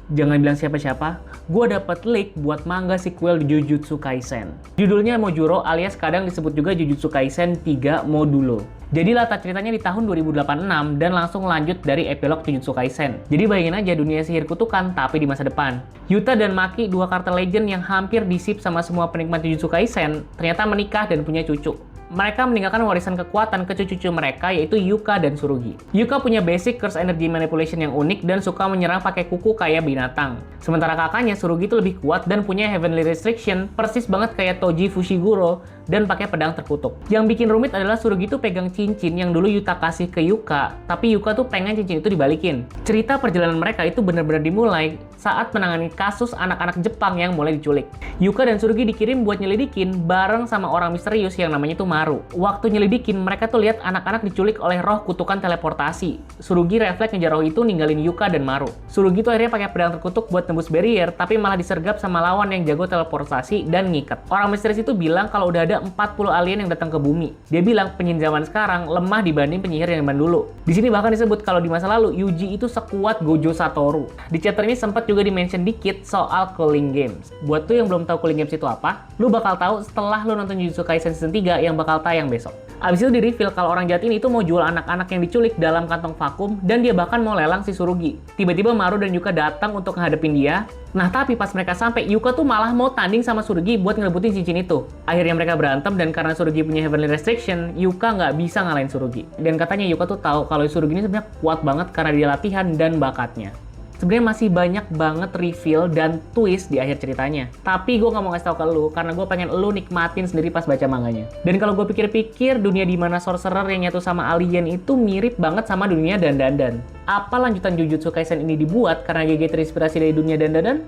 Jangan bilang siapa-siapa, gue dapet leak buat manga sequel Jujutsu Kaisen. Judulnya Mojuro alias kadang disebut juga Jujutsu Kaisen 3 Modulo. Jadi latar ceritanya di tahun 2086 dan langsung lanjut dari epilog Jujutsu Kaisen. Jadi bayangin aja dunia sihir kutukan tapi di masa depan. Yuta dan Maki, dua karakter legend yang hampir disip sama semua penikmat Jujutsu Kaisen, ternyata menikah dan punya cucu. Mereka meninggalkan warisan kekuatan ke cucu-cucu mereka yaitu Yuka dan Tsurugi. Yuka punya basic curse energy manipulation yang unik dan suka menyerang pakai kuku kayak binatang. Sementara kakaknya Tsurugi itu lebih kuat dan punya heavenly restriction persis banget kayak Toji Fushiguro dan pakai pedang terkutuk. Yang bikin rumit adalah Tsurugi tuh pegang cincin yang dulu Yuta kasih ke Yuka, tapi Yuka tuh pengen cincin itu dibalikin. Cerita perjalanan mereka itu benar-benar dimulai saat menangani kasus anak-anak Jepang yang mulai diculik. Yuka dan Tsurugi dikirim buat nyelidikin bareng sama orang misterius yang namanya tuh Maru. Waktu nyelidikin, mereka tuh lihat anak-anak diculik oleh roh kutukan teleportasi. Tsurugi refleks ngejar roh itu ninggalin Yuka dan Maru. Tsurugi tuh akhirnya pakai pedang terkutuk buat tembus barrier, tapi malah disergap sama lawan yang jago teleportasi dan ngikat. Orang misterius itu bilang kalau udah ada 40 alien yang datang ke bumi. Dia bilang penyihir zaman sekarang lemah dibanding penyihir yang zaman dulu. Di sini bahkan disebut kalau di masa lalu Yuji itu sekuat Gojo Satoru. Di chapter ini sempat juga di-mention dikit soal Cooling Games. Buat tuh yang belum tahu Cooling Games itu apa, lu bakal tahu setelah lu nonton Jujutsu Kaisen season 3 yang bakal tayang besok. Abis itu di-reveal kalau orang jahat ini itu mau jual anak-anak yang diculik dalam kantong vakum dan dia bahkan mau lelang si Tsurugi. Tiba-tiba Maru dan Yuka datang untuk ngadepin dia. Nah tapi pas mereka sampai, Yuka tuh malah mau tanding sama Tsurugi buat ngerebutin cincin itu. Akhirnya mereka berantem dan karena Tsurugi punya heavenly restriction, Yuka nggak bisa ngalahin Tsurugi. Dan katanya Yuka tuh tahu kalau Tsurugi ini sebenarnya kuat banget karena dia latihan dan bakatnya. Sebenarnya masih banyak banget reveal dan twist di akhir ceritanya. Tapi gue nggak mau ngasih tau ke lu, karena gue pengen lu nikmatin sendiri pas baca manganya. Dan kalau gue pikir-pikir, dunia di mana sorcerer yang nyatu sama alien itu mirip banget sama dunia Dandadan. Apa lanjutan Jujutsu Kaisen ini dibuat karena GG terinspirasi dari dunia Dandadan?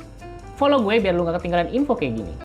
Follow gue biar lu nggak ketinggalan info kayak gini.